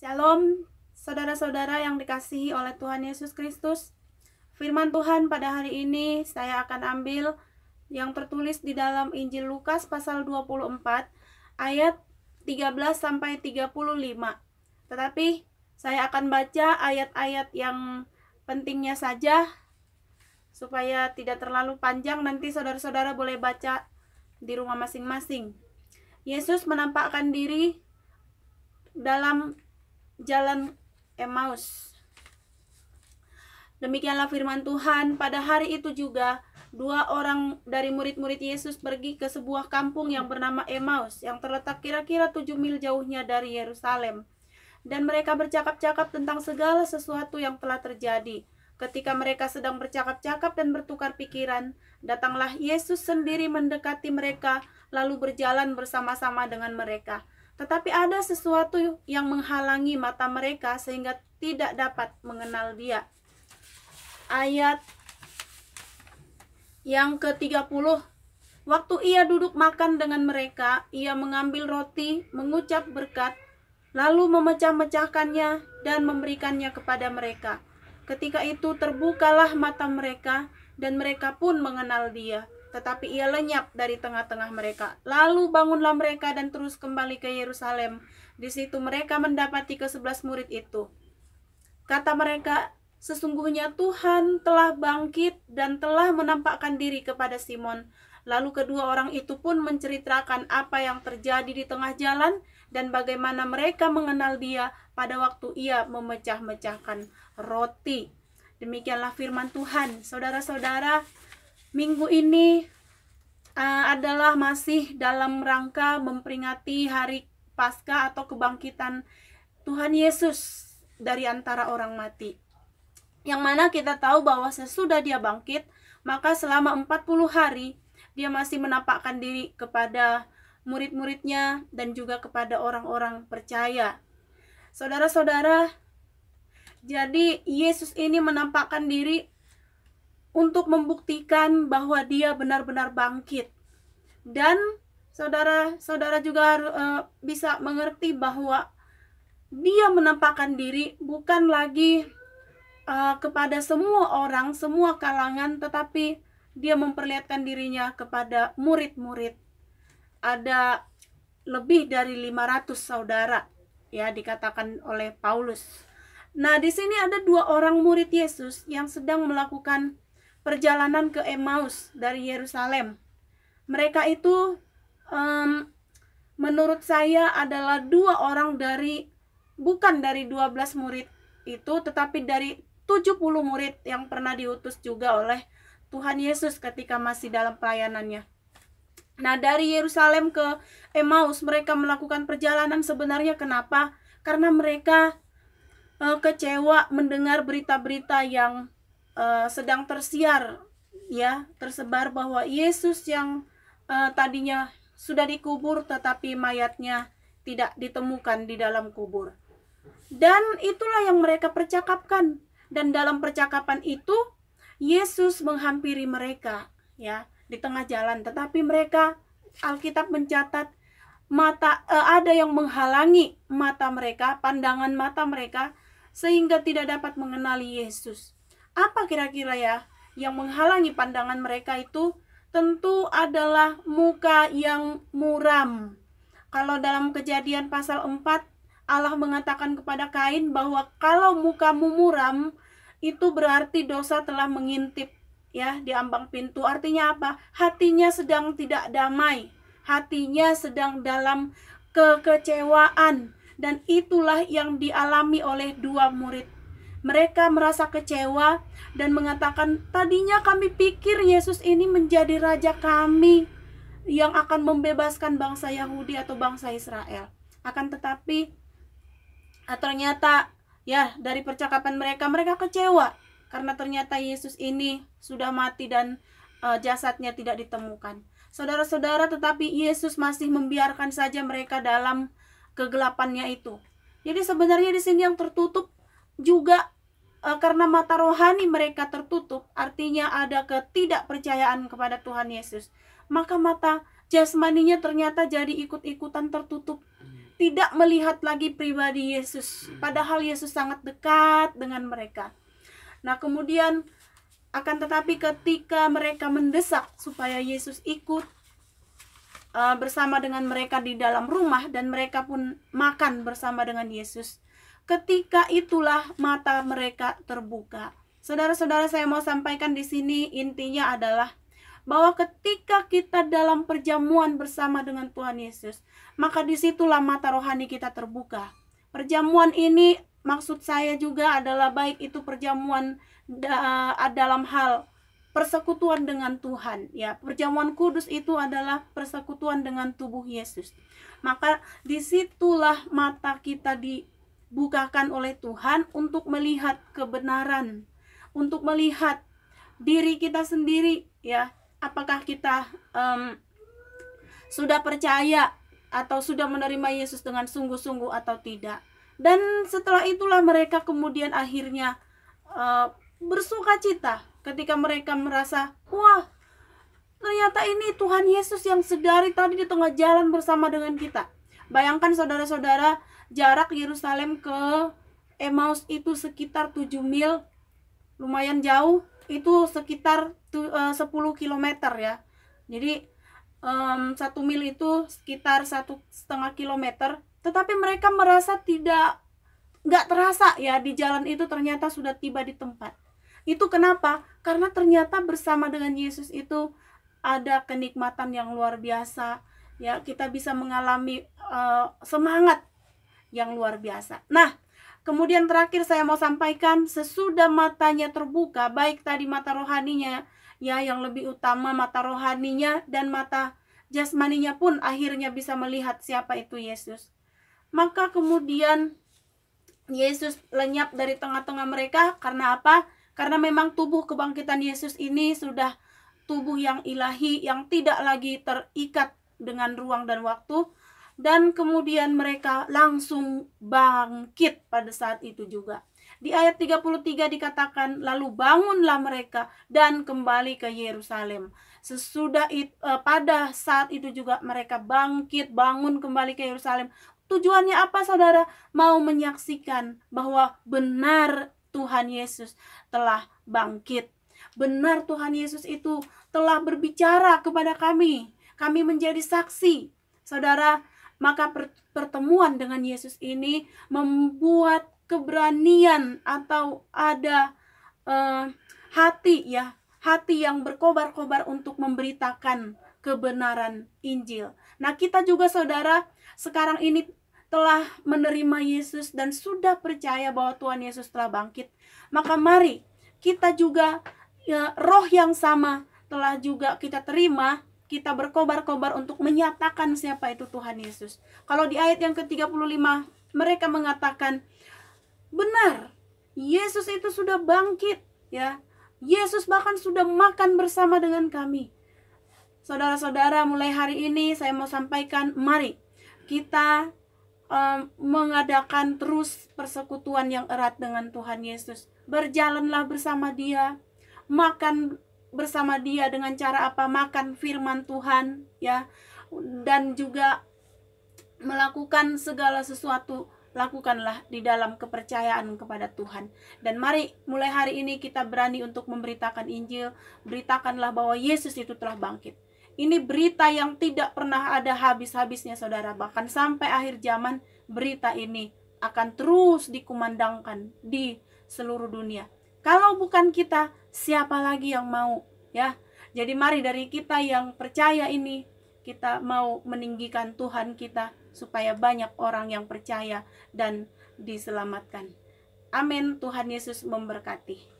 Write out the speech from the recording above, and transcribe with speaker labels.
Speaker 1: Shalom, saudara-saudara yang dikasihi oleh Tuhan Yesus Kristus. Firman Tuhan pada hari ini saya akan ambil yang tertulis di dalam Injil Lukas pasal 24 ayat 13 sampai 35. Tetapi saya akan baca ayat-ayat yang pentingnya saja supaya tidak terlalu panjang. Nanti saudara-saudara boleh baca di rumah masing-masing. Yesus menampakkan diri dalam jalan Emmaus. Demikianlah firman Tuhan. Pada hari itu juga dua orang dari murid-murid Yesus pergi ke sebuah kampung yang bernama Emmaus, yang terletak kira-kira 7 mil jauhnya dari Yerusalem. Dan mereka bercakap-cakap tentang segala sesuatu yang telah terjadi. Ketika mereka sedang bercakap-cakap dan bertukar pikiran, datanglah Yesus sendiri mendekati mereka, lalu berjalan bersama-sama dengan mereka. Tetapi ada sesuatu yang menghalangi mata mereka sehingga tidak dapat mengenal Dia. Ayat yang ke-30. Waktu Ia duduk makan dengan mereka, Ia mengambil roti, mengucap berkat, lalu memecah-mecahkannya dan memberikannya kepada mereka. Ketika itu terbukalah mata mereka dan mereka pun mengenal Dia. Tetapi Ia lenyap dari tengah-tengah mereka. Lalu bangunlah mereka dan terus kembali ke Yerusalem. Di situ mereka mendapati ke-11 murid itu. Kata mereka, sesungguhnya Tuhan telah bangkit dan telah menampakkan diri kepada Simon. Lalu kedua orang itu pun menceritakan apa yang terjadi di tengah jalan dan bagaimana mereka mengenal Dia pada waktu Ia memecah-mecahkan roti. Demikianlah firman Tuhan. Saudara-saudara, minggu ini adalah masih dalam rangka memperingati hari Paskah atau kebangkitan Tuhan Yesus dari antara orang mati. Yang mana kita tahu bahwa sesudah Dia bangkit, maka selama 40 hari Dia masih menampakkan diri kepada murid-muridnya dan juga kepada orang-orang percaya. Saudara-saudara, jadi Yesus ini menampakkan diri untuk membuktikan bahwa Dia benar-benar bangkit. Dan saudara-saudara juga bisa mengerti bahwa Dia menampakkan diri bukan lagi kepada semua orang, semua kalangan, tetapi Dia memperlihatkan dirinya kepada murid-murid. Ada lebih dari 500 saudara, ya, dikatakan oleh Paulus. Nah, di sini ada dua orang murid Yesus yang sedang melakukan perjalanan ke Emmaus dari Yerusalem. Mereka itu menurut saya adalah dua orang bukan dari 12 murid itu, tetapi dari 70 murid yang pernah diutus juga oleh Tuhan Yesus ketika masih dalam pelayanannya. Nah, dari Yerusalem ke Emmaus mereka melakukan perjalanan sebenarnya kenapa? Karena mereka kecewa mendengar berita-berita yang sedang tersiar, ya, tersebar bahwa Yesus yang tadinya sudah dikubur tetapi mayatnya tidak ditemukan di dalam kubur. Dan itulah yang mereka percakapkan, dan dalam percakapan itu Yesus menghampiri mereka, ya, di tengah jalan. Tetapi mereka, Alkitab mencatat, ada yang menghalangi mata mereka, pandangan mata mereka, sehingga tidak dapat mengenali Yesus. Apa kira-kira ya yang menghalangi pandangan mereka itu? Tentu adalah muka yang muram. Kalau dalam Kejadian pasal 4, Allah mengatakan kepada Kain bahwa kalau mukamu muram, itu berarti dosa telah mengintip, ya, di ambang pintu. Artinya apa? Hatinya sedang tidak damai, hatinya sedang dalam kekecewaan. Dan itulah yang dialami oleh dua murid. Mereka merasa kecewa dan mengatakan, tadinya kami pikir Yesus ini menjadi raja kami yang akan membebaskan bangsa Yahudi atau bangsa Israel. Akan tetapi ternyata, ya, dari percakapan mereka kecewa karena ternyata Yesus ini sudah mati dan jasadnya tidak ditemukan. Saudara-saudara, tetapi Yesus masih membiarkan saja mereka dalam kegelapannya itu. Jadi sebenarnya di sini yang tertutup juga karena mata rohani mereka tertutup, artinya ada ketidakpercayaan kepada Tuhan Yesus. Maka mata jasmaninya ternyata jadi ikut-ikutan tertutup. tidak melihat lagi pribadi Yesus, padahal Yesus sangat dekat dengan mereka. Nah, kemudian akan tetapi ketika mereka mendesak supaya Yesus ikut bersama dengan mereka di dalam rumah, dan mereka pun makan bersama dengan Yesus, ketika itulah mata mereka terbuka. Saudara-saudara, saya mau sampaikan di sini intinya adalah bahwa ketika kita dalam perjamuan bersama dengan Tuhan Yesus, maka disitulah mata rohani kita terbuka. Perjamuan ini maksud saya juga adalah baik itu perjamuan dalam hal persekutuan dengan Tuhan, ya. Perjamuan kudus itu adalah persekutuan dengan tubuh Yesus. Maka disitulah mata kita dibukakan oleh Tuhan untuk melihat kebenaran, untuk melihat diri kita sendiri, ya. Apakah kita sudah percaya atau sudah menerima Yesus dengan sungguh-sungguh atau tidak. Dan setelah itulah mereka kemudian akhirnya bersuka cita ketika mereka merasa, wah, ternyata ini Tuhan Yesus yang sedari tadi di tengah jalan bersama dengan kita. Bayangkan saudara-saudara, jarak Yerusalem ke Emmaus itu sekitar 7 mil, lumayan jauh. Itu sekitar 10 km ya. Jadi 1 mil itu sekitar 1,5 kilometer. Tetapi mereka merasa nggak terasa ya, di jalan itu ternyata sudah tiba di tempat. Itu kenapa? Karena ternyata bersama dengan Yesus itu ada kenikmatan yang luar biasa. Ya, kita bisa mengalami semangat yang luar biasa. Nah, kemudian terakhir saya mau sampaikan, sesudah matanya terbuka, baik tadi mata rohaninya, ya, yang lebih utama mata rohaninya, dan mata jasmaninya pun akhirnya bisa melihat siapa itu Yesus. Maka kemudian Yesus lenyap dari tengah-tengah mereka. Karena apa? Karena memang tubuh kebangkitan Yesus ini sudah tubuh yang ilahi, yang tidak lagi terikat dengan ruang dan waktu. Dan kemudian mereka langsung bangkit pada saat itu juga. Di ayat 33 dikatakan, lalu bangunlah mereka dan kembali ke Yerusalem. Sesudah itu, pada saat itu juga mereka bangun kembali ke Yerusalem. Tujuannya apa, saudara? Mau menyaksikan bahwa benar Tuhan Yesus telah bangkit. Benar Tuhan Yesus itu telah berbicara kepada kami. Kami menjadi saksi. Saudara, maka pertemuan dengan Yesus ini membuat keberanian atau ada hati yang berkobar-kobar untuk memberitakan kebenaran Injil. Nah, kita juga, saudara, sekarang ini telah menerima Yesus dan sudah percaya bahwa Tuhan Yesus telah bangkit. Maka mari kita juga, ya, roh yang sama telah juga kita terima. Kita berkobar-kobar untuk menyatakan siapa itu Tuhan Yesus. Kalau di ayat yang ke-35 mereka mengatakan, benar, Yesus itu sudah bangkit, ya. Yesus bahkan sudah makan bersama dengan kami. Saudara-saudara, mulai hari ini saya mau sampaikan, mari kita mengadakan terus persekutuan yang erat dengan Tuhan Yesus. Berjalanlah bersama Dia, makan bersama Dia dengan cara apa? Makan firman Tuhan, ya, dan juga melakukan segala sesuatu, lakukanlah di dalam kepercayaan kepada Tuhan. Dan mari mulai hari ini kita berani untuk memberitakan Injil. Beritakanlah bahwa Yesus itu telah bangkit. Ini berita yang tidak pernah ada habis-habisnya, saudara. Bahkan sampai akhir zaman berita ini akan terus dikumandangkan di seluruh dunia. Kalau bukan kita, siapa lagi yang mau, ya? Jadi mari dari kita yang percaya ini, kita mau meninggikan Tuhan kita supaya banyak orang yang percaya dan diselamatkan. Amin. Tuhan Yesus memberkati.